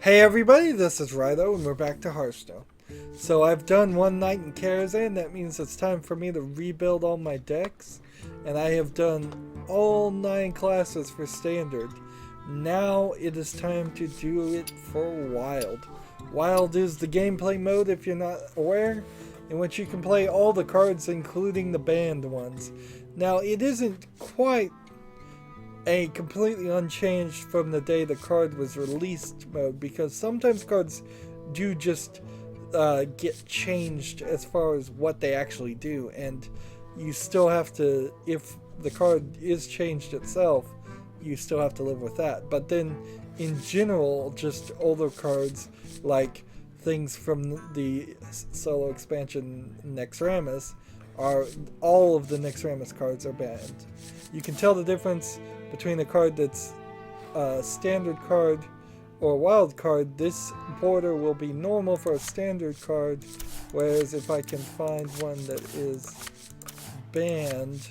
Hey everybody, this is Rydo and we're back to Hearthstone. So I've done one night in Karazhan, that means it's time for me to rebuild all my decks. And I have done all 9 classes for Standard. Now it is time to do it for Wild. Wild is the gameplay mode, if you're not aware, in which you can play all the cards including the banned ones. Now it isn't quite a completely unchanged from the day the card was released mode, because sometimes cards do just get changed as far as what they actually do, and you still have to, if the card is changed itself, you still have to live with that. But then in general, just older cards like things from the solo expansion Nexramas are, all of the Nexramas cards are banned. You can tell the difference between a card that's a standard card or a wild card. This border will be normal for a standard card, whereas if I can find one that is banned,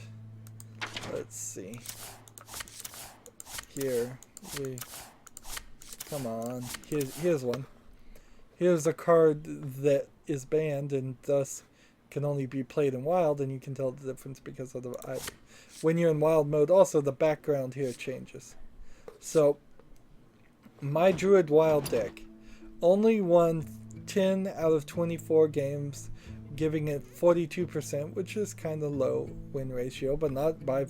let's see, here, come on, here's one. Here's a card that is banned and thus can only be played in wild, and you can tell the difference because of the ivy. When you're in wild mode, also the background here changes. So my Druid wild deck only won 10 out of 24 games, giving it 42%, which is kind of low win ratio, but not by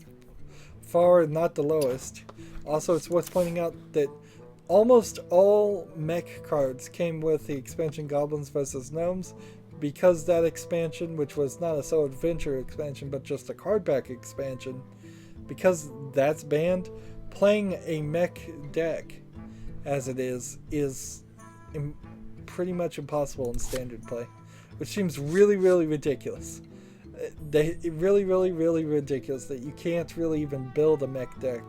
far not the lowest. Also, it's worth pointing out that almost all mech cards came with the expansion Goblins vs. Gnomes, because that expansion, which was not a solo adventure expansion but just a card back expansion, because that's banned, playing a mech deck as it is pretty much impossible in standard play, which seems really ridiculous. Really ridiculous that you can't really even build a mech deck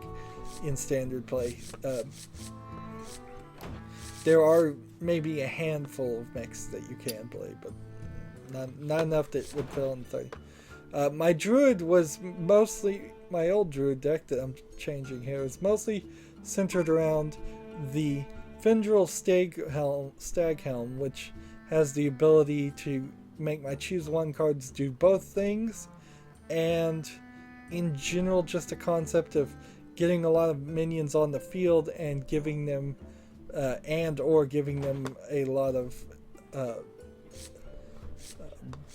in standard play. There are maybe a handful of mechs that you can play, but not enough that would fill in 30. My Druid was mostly, my old Druid deck that I'm changing here is mostly centered around the Findrel Stag Helm, which has the ability to make my choose one cards do both things, and in general just a concept of getting a lot of minions on the field and giving them giving them a lot of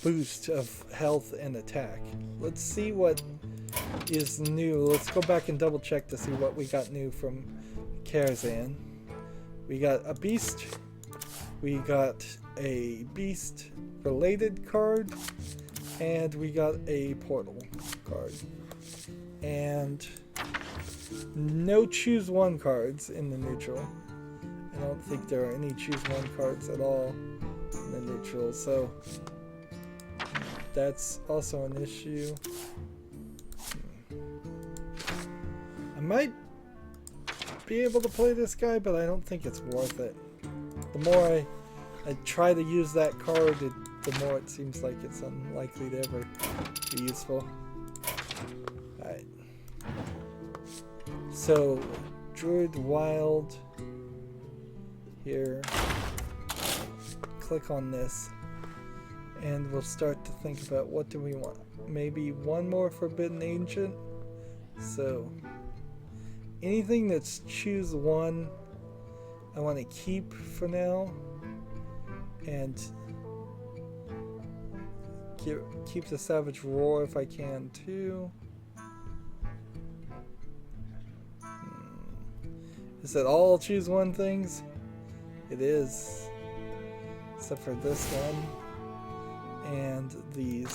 boost of health and attack. Let's see what is new. Let's go back and double check to see what we got new from Karazhan. We got a beast, we got a beast related card, and we got a portal card, and no choose one cards in the neutral. I don't think there are any choose one cards at all in the neutral, so that's also an issue. I might be able to play this guy, but I don't think it's worth it. The more I try to use that card, the more it seems like it's unlikely to ever be useful. Alright. So, Druid Wild. Here. Click on this. And we'll start to think about what do we want. Maybe one more Forbidden Ancient. So, anything that's choose one, I want to keep for now. And keep the Savage Roar if I can too. Is it all choose one things? It is. Except for this one. And these.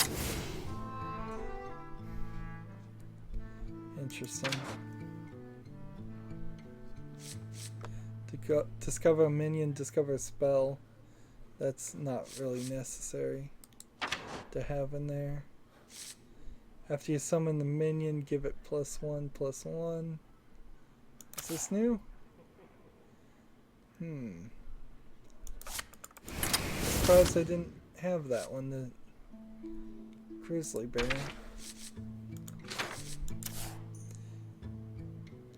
Interesting. To discover a minion, discover a spell. That's not really necessary to have in there. After you summon the minion, give it +1/+1. Is this new? Surprised I didn't have that one, the Grizzly Bear.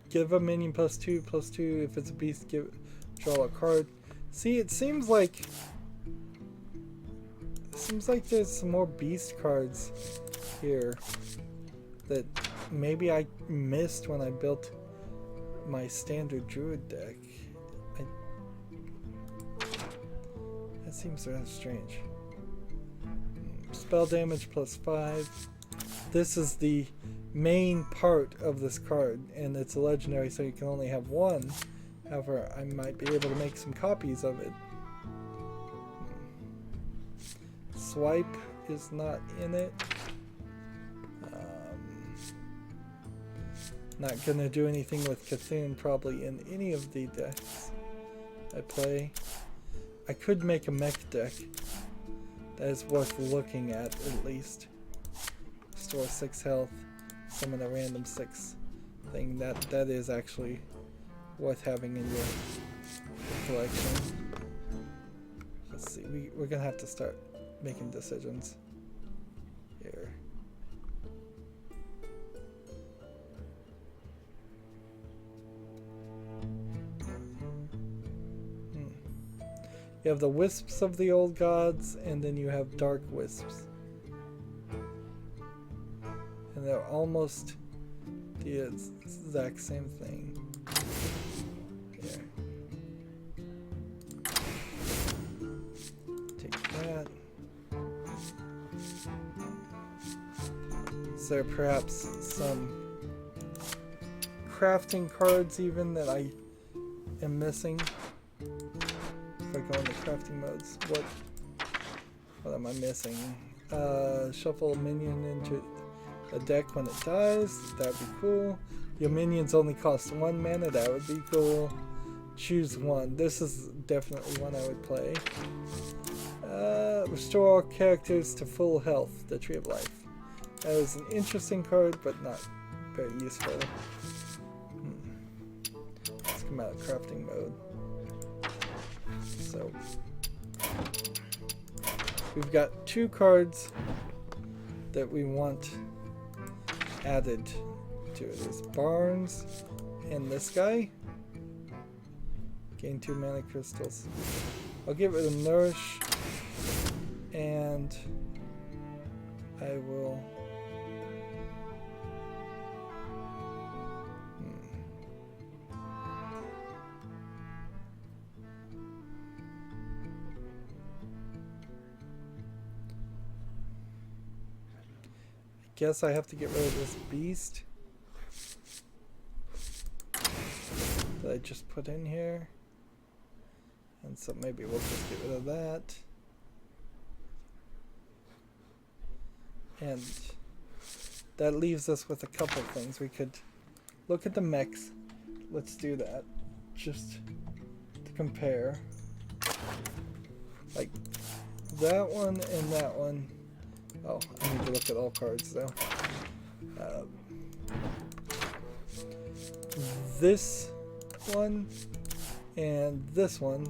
Give a minion +2/+2. If it's a beast, draw a card. See, it seems like there's some more beast cards here that maybe I missed when I built my standard Druid deck. That seems rather strange. Spell damage +5. This is the main part of this card, and it's a legendary, so you can only have one. However, I might be able to make some copies of it. Swipe is not in it. Not gonna do anything with Cthulhu probably in any of the decks I play. I could make a mech deck. That is worth looking at least. Restore 6 health, summon a random 6 thing. That is actually worth having in your collection. Let's see, we're gonna have to start making decisions here. You have the wisps of the old gods, and then you have dark wisps. And they're almost the exact same thing. Here. Take that. Is there perhaps some crafting cards even that I am missing? If I go into crafting modes, what am I missing? Shuffle a minion into a deck when it dies. That would be cool. Your minions only cost 1 mana. That would be cool. Choose one. This is definitely one I would play. Restore all characters to full health. The Tree of Life. That is an interesting card, but not very useful. Let's come out of crafting mode. So we've got 2 cards that we want added to it. There's Barnes and this guy. Gain 2 mana crystals. I'll get rid of Nourish, and I will guess I have to get rid of this beast that I just put in here, and so maybe we'll just get rid of that, and that leaves us with a couple things. We could look at the mechs. Let's do that just to compare, like that one and that one. Oh, I need to look at all cards though. This one and this one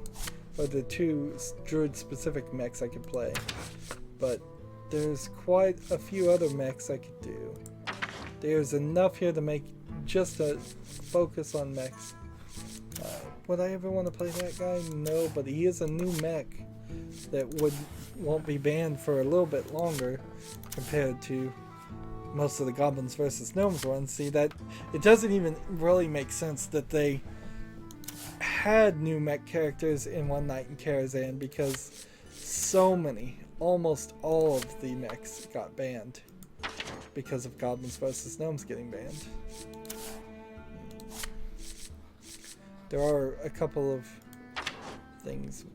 are the 2 Druid specific mechs I could play, but there's quite a few other mechs I could do. There's enough here to make just a focus on mechs. Would I ever want to play that guy? No, but he is a new mech that won't be banned for a little bit longer compared to most of the Goblins versus Gnomes ones. See, that it doesn't even really make sense that they had new mech characters in One Night in Karazhan, because so many, almost all of the mechs got banned because of Goblins versus Gnomes getting banned. There are a couple of things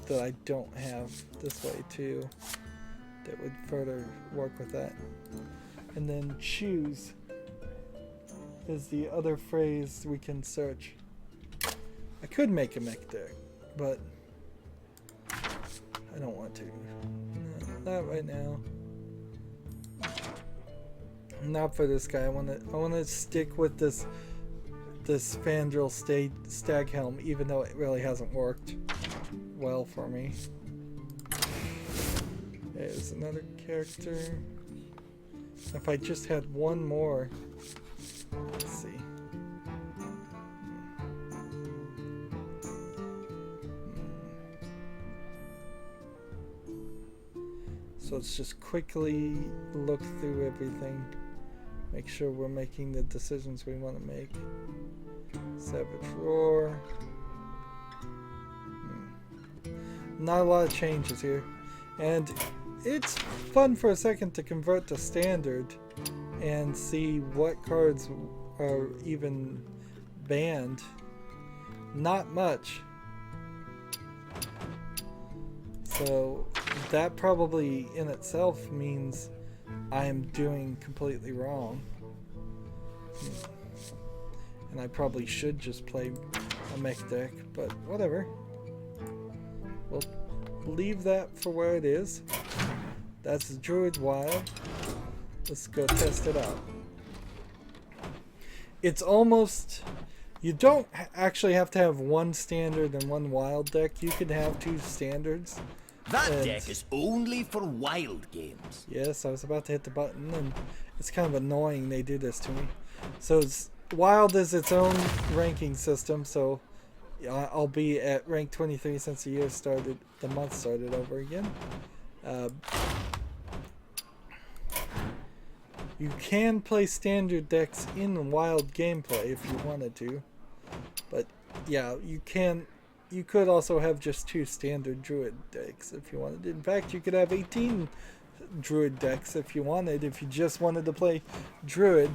that I don't have this way too that would further work with that. And then choose is the other phrase we can search. I could make a mech deck, but I don't want to. No, not right now. Not for this guy. I want to stick with this Fandral Stag Helm, even though it really hasn't worked well for me. There's another character. If I just had one more, let's see. So let's just quickly look through everything. Make sure we're making the decisions we want to make. Savage Roar. Not a lot of changes here. And it's fun for a second to convert to standard and see what cards are even banned. Not much. So that probably in itself means I am doing completely wrong. And I probably should just play a mech deck, but whatever. We'll leave that for where it is. That's the Druid Wild. Let's go test it out. It's almost... You don't actually have to have one standard and one wild deck. You can have two standards. That deck is only for wild games. Yes, I was about to hit the button, and it's kind of annoying they do this to me. So wild is its own ranking system, so I'll be at rank 23 since the month started over again. You can play standard decks in wild gameplay if you wanted to, but yeah, you could also have just two standard Druid decks if you wanted. In fact, you could have 18 Druid decks if you wanted, if you just wanted to play Druid.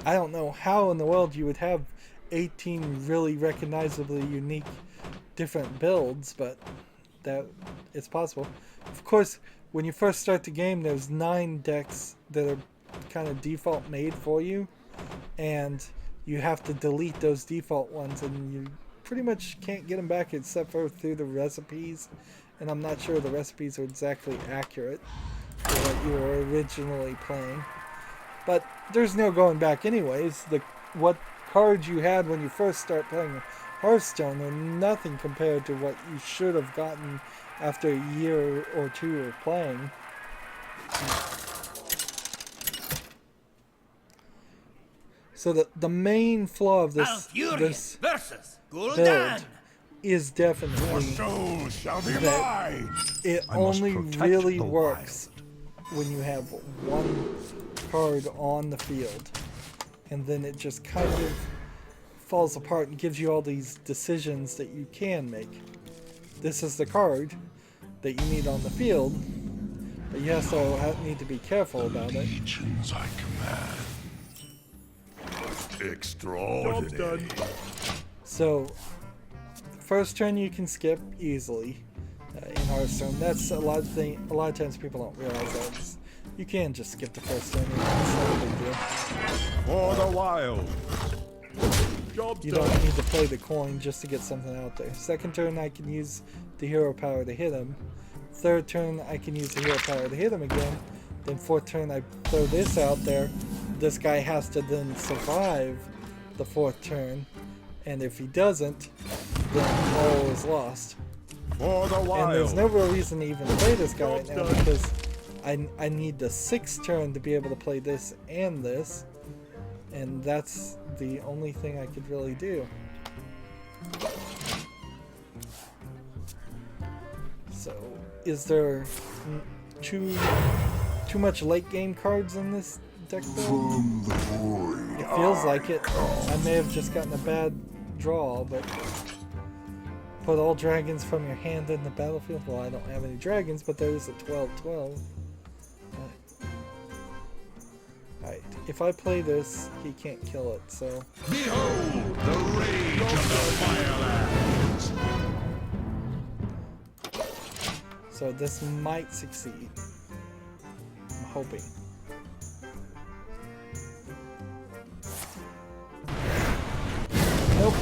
I don't know how in the world you would have 18 really recognizably unique different builds, but that it's possible. Of course, when you first start the game, there's 9 decks that are kind of default made for you, and you have to delete those default ones, and you pretty much can't get them back except for through the recipes, and I'm not sure the recipes are exactly accurate to what you were originally playing. But there's no going back anyways. What cards you had when you first start playing Hearthstone are nothing compared to what you should have gotten after a year or two of playing. So the main flaw of this build is definitely that it only really works when you have one card on the field, and then it just kind of falls apart and gives you all these decisions that you can make. This is the card that you need on the field, but you also need to be careful about it. Legions I command. Extraordinary. So, first turn you can skip easily in Hearthstone. That's a lot of times people don't realize that. You can just skip the first turn. It's not a big deal. For the wild. You don't need to play the coin just to get something out there. Second turn I can use the hero power to hit him. Third turn I can use the hero power to hit him again. Then fourth turn I throw this out there. This guy has to then survive the fourth turn, and if he doesn't, then all is lost. For the wild. And there's no real reason to even play this guy right now, because I need the sixth turn to be able to play this and this, and that's the only thing I could really do. So, is there too much late game cards in this deck build? It feels like it. I may have just gotten a bad draw, but put all dragons from your hand in the battlefield. Well, I don't have any dragons, but there is a 12/12. Alright, if I play this, he can't kill it, so... Behold the rage of the Firelands! So this might succeed. I'm hoping. Nope.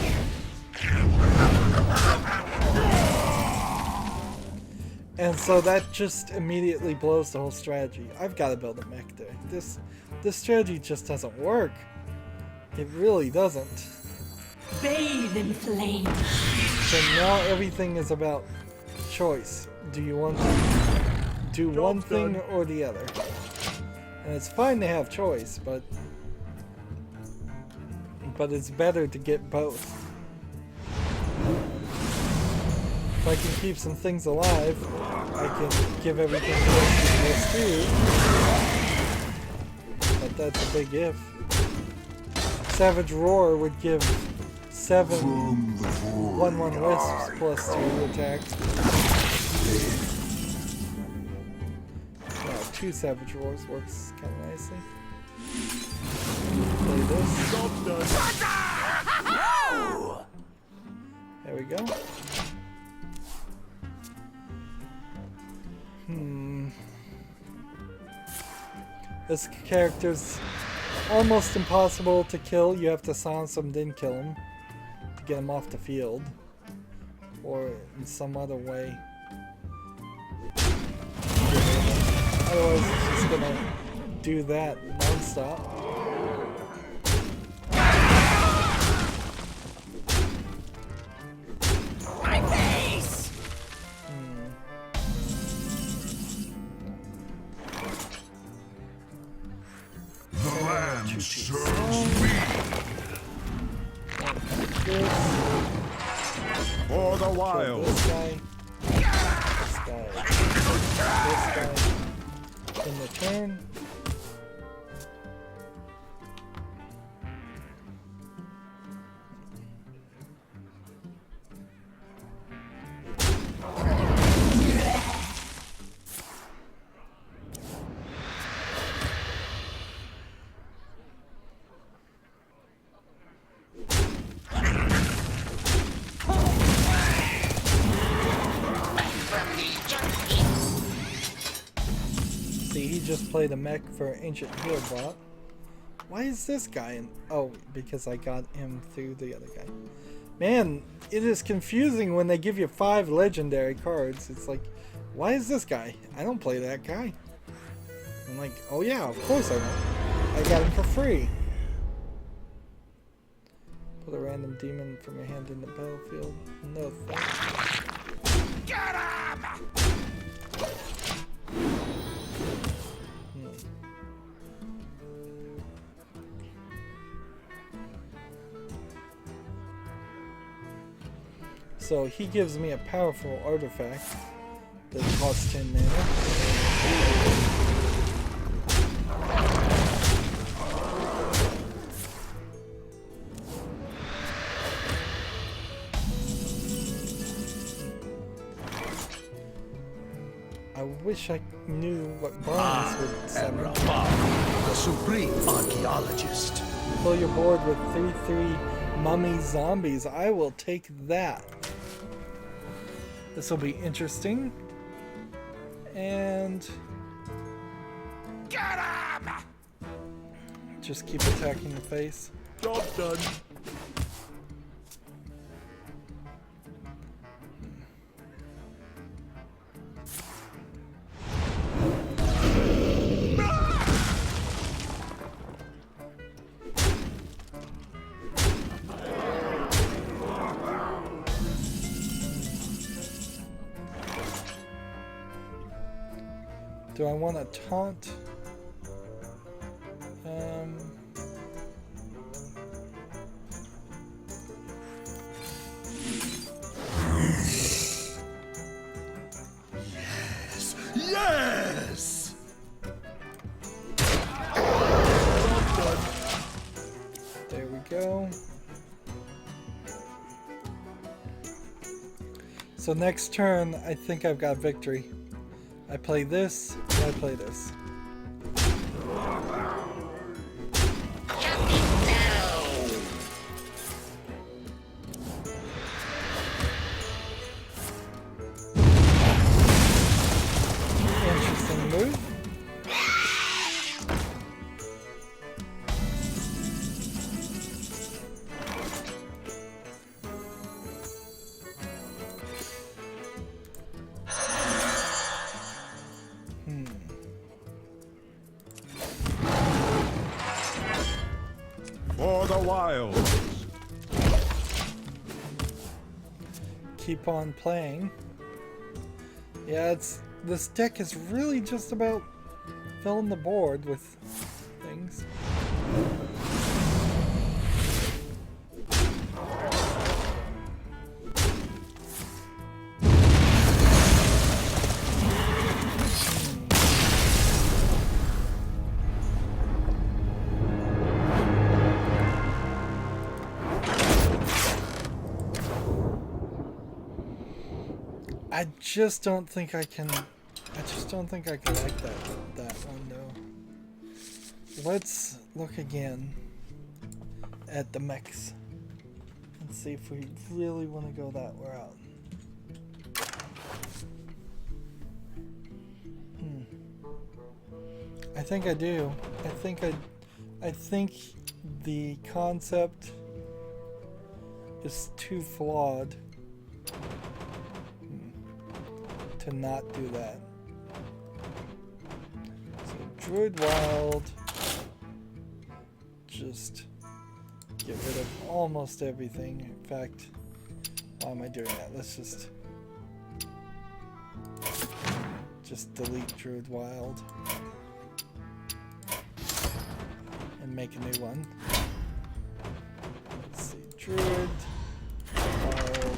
And so that just immediately blows the whole strategy. I've got to build a mech deck. This strategy just doesn't work. It really doesn't. Bathe in flame. So now everything is about choice. Do you want to do one thing or the other? And it's fine to have choice, but it's better to get both. If I can keep some things alive, I can give everything else Yes, too. But that's a big if. Savage Roar would give 7 1/1 wisps plus 2 attacks. No, 2 Savage Roars works kind of nicely. Play this. There we go. This character's almost impossible to kill. You have to silence him, then kill him to get him off the field, or in some other way. Otherwise, it's just gonna do that non-stop. My face! The land serves me. For the wild. This guy. This guy. This guy. In the turn. See, he just played a mech for Ancient Heal bot. Why is this guy in? Oh, because I got him through the other guy. Man, it is confusing when they give you 5 legendary cards. It's like, why is this guy? I don't play that guy. I'm like, oh yeah, of course I don't. I got him for free. Put a random demon from your hand in the battlefield. No thanks. Get him! So he gives me a powerful artifact that costs 10 mana. I wish I knew what Barnes would summon. The supreme archaeologist. Fill your board with 3/3 mummy zombies. I will take that. This will be interesting. And Get him! just keep attacking the face. Job done. Do I want to taunt? Yes! There we go. So next turn, I think I've got victory. I play this, and I play this. Interesting move. For the wild. Keep on playing. Yeah, this deck is really just about filling the board with things. I just don't think I can. I just don't think I can like that one though. Let's look again at the mechs and see if we really want to go that route. I think I do. I think the concept is too flawed to not do that. So Druid Wild, just get rid of almost everything. In fact, why am I doing that? Let's just delete Druid Wild and make a new one. Let's see, Druid Wild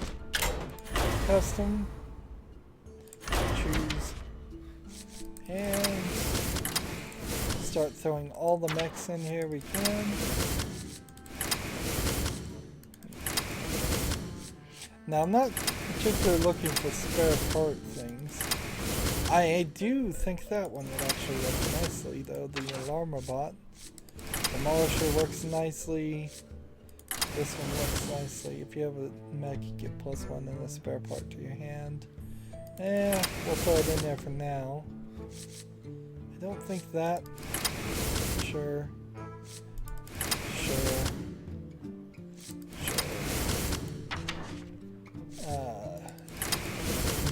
Custom. Choose and start throwing all the mechs in here we can. Now I'm not particularly looking for spare part things. I do think that one would actually work nicely though, the Alarmer Bot. Demolisher works nicely. This one works nicely. If you have a mech, you get +1 and a spare part to your hand. We'll throw it in there for now. I don't think that. Sure.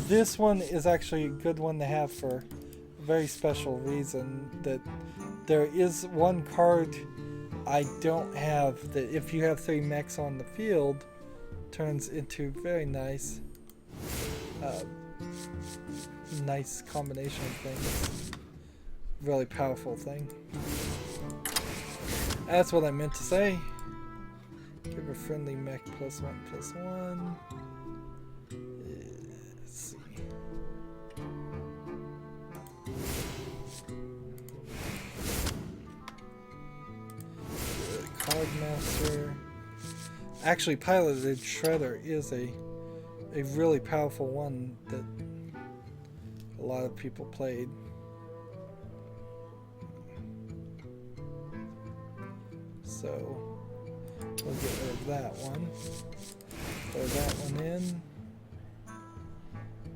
This one is actually a good one to have for a very special reason, that there is one card I don't have that if you have 3 mechs on the field turns into very nice nice combination of things. Really powerful thing. That's what I meant to say. Give a friendly mech +1/+1. Let's see. Cardmaster. Actually, Piloted Shredder is a really powerful one that a lot of people played. So we'll get rid of that one. Throw that one in.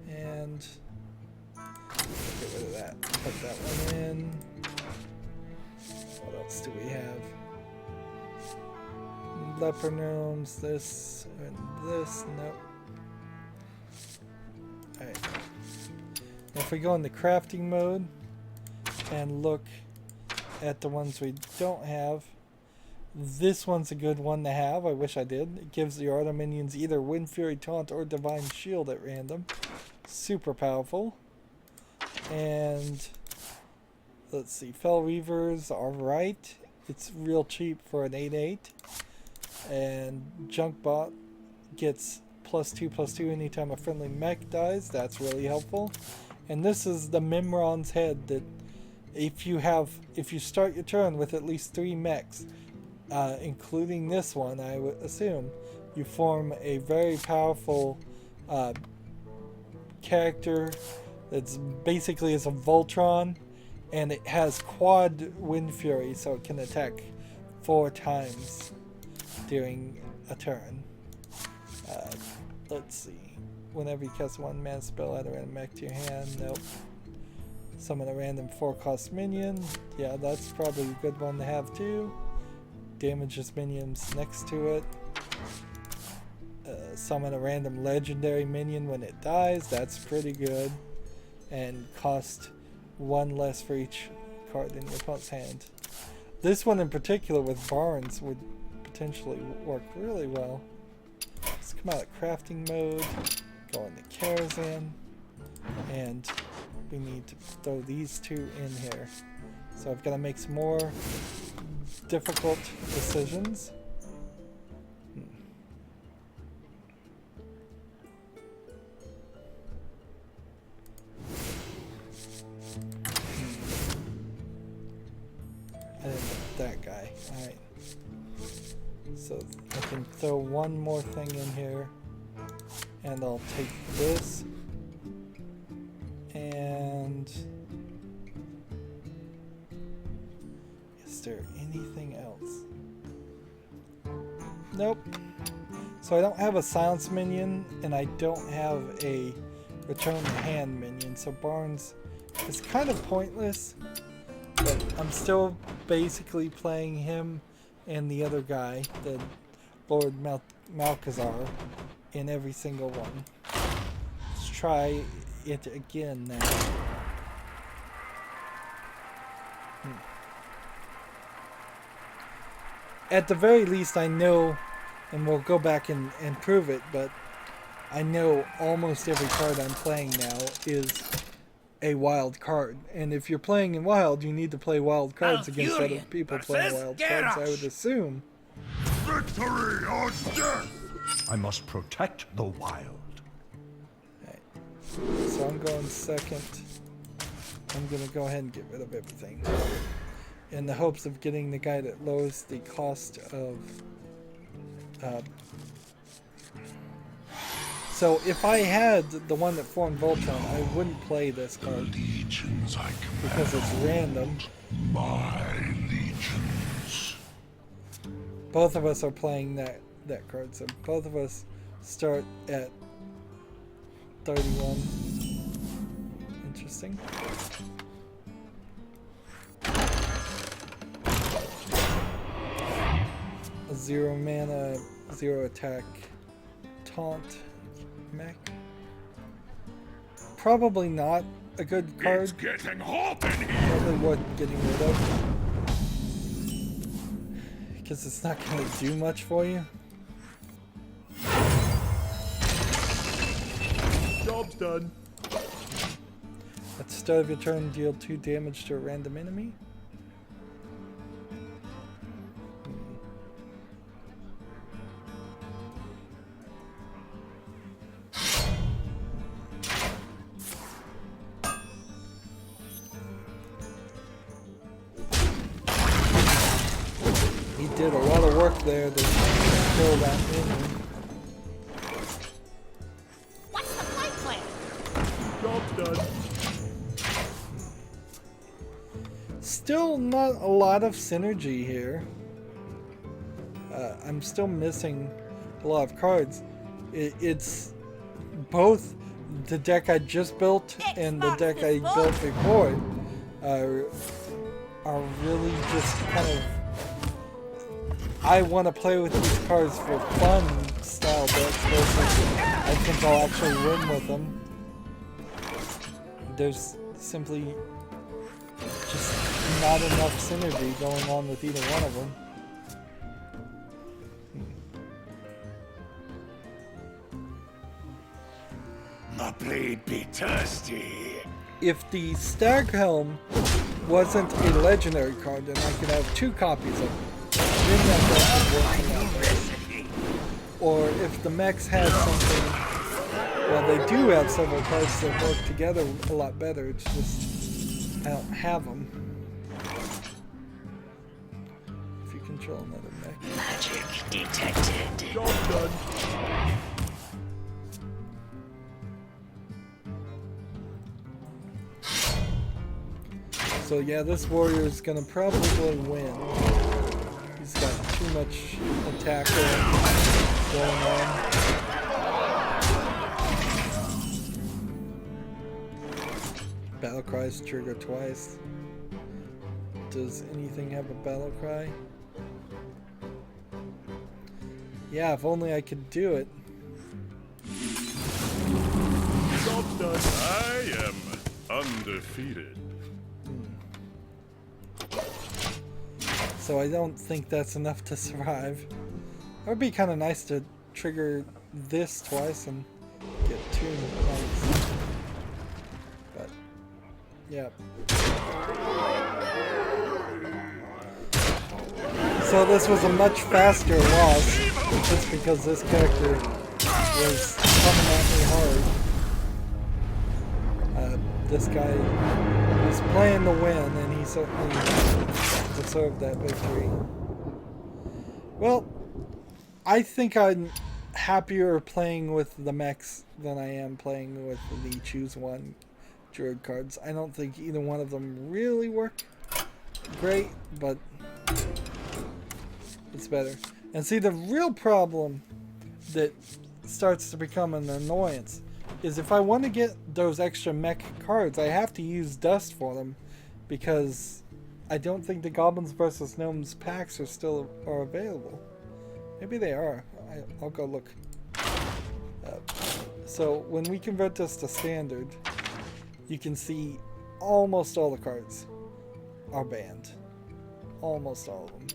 And get rid of that. Put that one in. What else do we have? Leopard Gnomes, this, and this. Nope. Alright. Now if we go into crafting mode and look at the ones we don't have, this one's a good one to have. I wish I did. It gives the auto minions either Wind Fury, Taunt, or Divine Shield at random. Super powerful. And let's see, Fell Reavers are right. It's real cheap for an 8/8. And Junkbot gets +2/+2 anytime a friendly mech dies. That's really helpful. And this is the Mimron's Head that if you start your turn with at least 3 mechs, including this one, I would assume, you form a very powerful character that's basically is a Voltron, and it has quad Wind Fury, so it can attack 4 times during a turn. Let's see. Whenever you cast 1 mana spell, add a random mech to your hand. Nope. Summon a random 4-cost minion. Yeah, that's probably a good one to have too. Damages minions next to it. Summon a random legendary minion when it dies. That's pretty good. And cost 1 less for each card in your opponent's hand. This one in particular with Barnes would potentially work really well. Let's come out of crafting mode, go into Karazhan, and we need to throw these 2 in here. So I've got to make some more difficult decisions. I didn't want that guy. Alright. So I can throw one more thing in here. And I'll take this Nope. So I don't have a silence minion, and I don't have a return the hand minion, so Barnes is kind of pointless, but I'm still basically playing him and the other guy, the Lord Malcazar, in every single one. Let's try it again now. At the very least, I know, and we'll go back and prove it, but I know almost every card I'm playing now is a wild card. And if you're playing in wild, you need to play wild cards against other people playing wild cards, I would assume. Victory or death! I must protect the wild. Right. So I'm going second. I'm going to go ahead and get rid of everything, in the hopes of getting the guy that lowers the cost of... so if I had the one that formed Voltron, I wouldn't play this card. Legions I because it's random. My legions. Both of us are playing that card, so both of us start at 31. Interesting. A 0 mana, 0 attack, taunt mech. Probably not a good card. It's getting hot in here. Probably worth getting rid of, because it's not going to do much for you. Job's done. At the start of your turn, deal 2 damage to a random enemy. He did a lot of work there to kill that enemy. What's the flight plan? Job's done. Still not a lot of synergy here. I'm still missing a lot of cards. It's both the deck I just built and the deck I built before it are really just kind of... I want to play with these cards for fun style decks versus I think I'll actually win with them. There's simply just not enough synergy going on with either one of them. My blade be thirsty. If the Stag Helm wasn't a legendary card, then I could have 2 copies of it. Then that deck would work out. Or if the mechs had something, well, they do have several cards that work together a lot better. It's just I don't have them. If you control another mech. Magic detected. Job done. So yeah, this warrior is gonna probably win. He's got too much attack going on. Battle cries trigger twice. Does anything have a battle cry? Yeah, if only I could do it. Job's done. I am undefeated. So I don't think that's enough to survive. It would be kind of nice to trigger this twice and get 2 points. But, yeah. So this was a much faster loss, just because this character was coming at me hard. This guy was playing to win, and he certainly deserved that victory. Well, I think I'm happier playing with the mechs than I am playing with the choose one Druid cards. I don't think either one of them really work great, but it's better. And see, the real problem that starts to become an annoyance is if I want to get those extra mech cards, I have to use dust for them, because I don't think the Goblins vs. Gnomes packs are available. Maybe they are. I'll go look. So when we convert this to standard, you can see almost all the cards are banned. Almost all of them.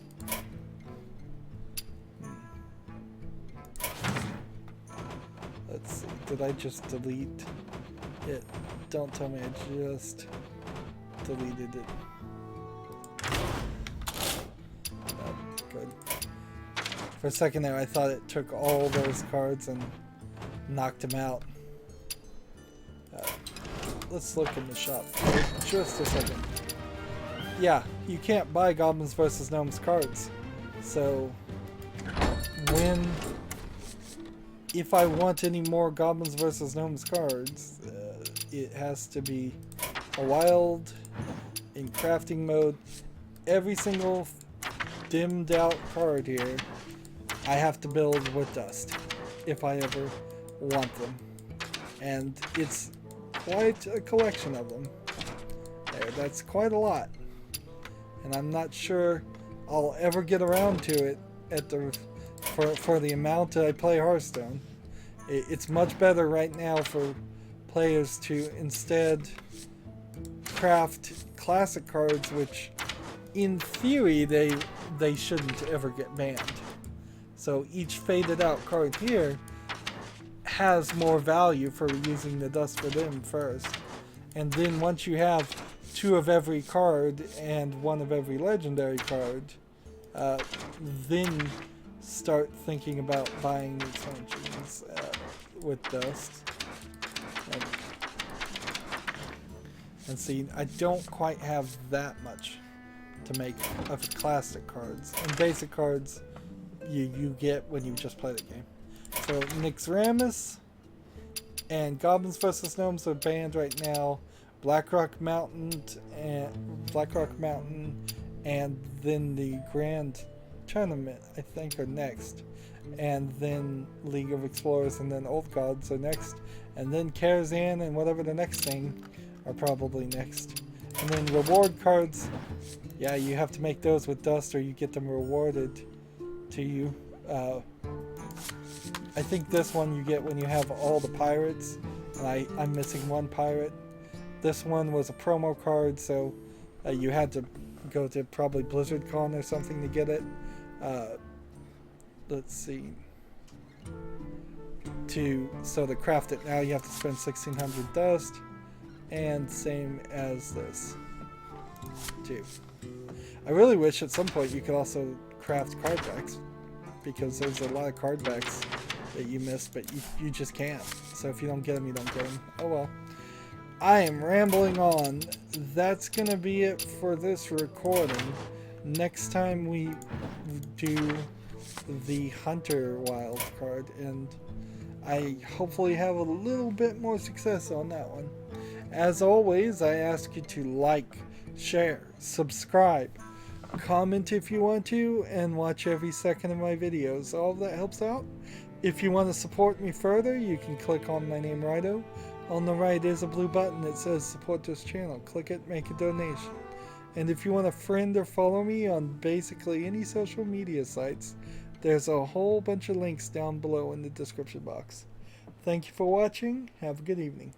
Let's see. Did I just delete it? Don't tell me I just deleted it. Oh, good. For a second there, I thought it took all those cards and knocked them out. Let's look in the shop for just a second. Yeah, you can't buy Goblins vs. Gnomes cards. So, if I want any more Goblins vs. Gnomes cards, it has to be a wild in crafting mode. Every single dimmed out card here, I have to build with dust if I ever want them. And it's quite a collection of them. There, that's quite a lot. And I'm not sure I'll ever get around to it for the amount that I play Hearthstone. It's much better right now for players to instead craft classic cards, which in theory they shouldn't ever get banned. So each faded out card here has more value for using the dust for them first. And then once you have 2 of every card and 1 of every legendary card, then start thinking about buying expansions with dust. And see, I don't quite have that much to make of classic cards. And basic cards you get when you just play the game. So Nyxramus and Goblins vs. Gnomes are banned right now. Blackrock Mountain and then the Grand Tournament, I think, are next. And then League of Explorers and then Old Gods are next. And then Karazhan and whatever the next thing are probably next. And then reward cards, yeah, you have to make those with dust or you get them rewarded to you. I think this one you get when you have all the pirates, and I'm missing 1 pirate. This one was a promo card, so you had to go to probably BlizzardCon or something to get it. Let's see. So to craft it now, you have to spend 1,600 dust, and same as this too. I really wish at some point you could also craft card backs, because there's a lot of card backs that you missed, but you just can't. So if you don't get them, you don't get them. Oh well. I am rambling on. That's gonna be it for this recording. Next time we do the Hunter wild card, and I hopefully have a little bit more success on that one. As always, I ask you to like, share, subscribe, comment if you want to, and watch every second of my videos. All of that helps out. If you want to support me further, you can click on my name, Rydo. On the right is a blue button that says support this channel. Click it, make a donation. And if you want to friend or follow me on basically any social media sites, there's a whole bunch of links down below in the description box. Thank you for watching. Have a good evening.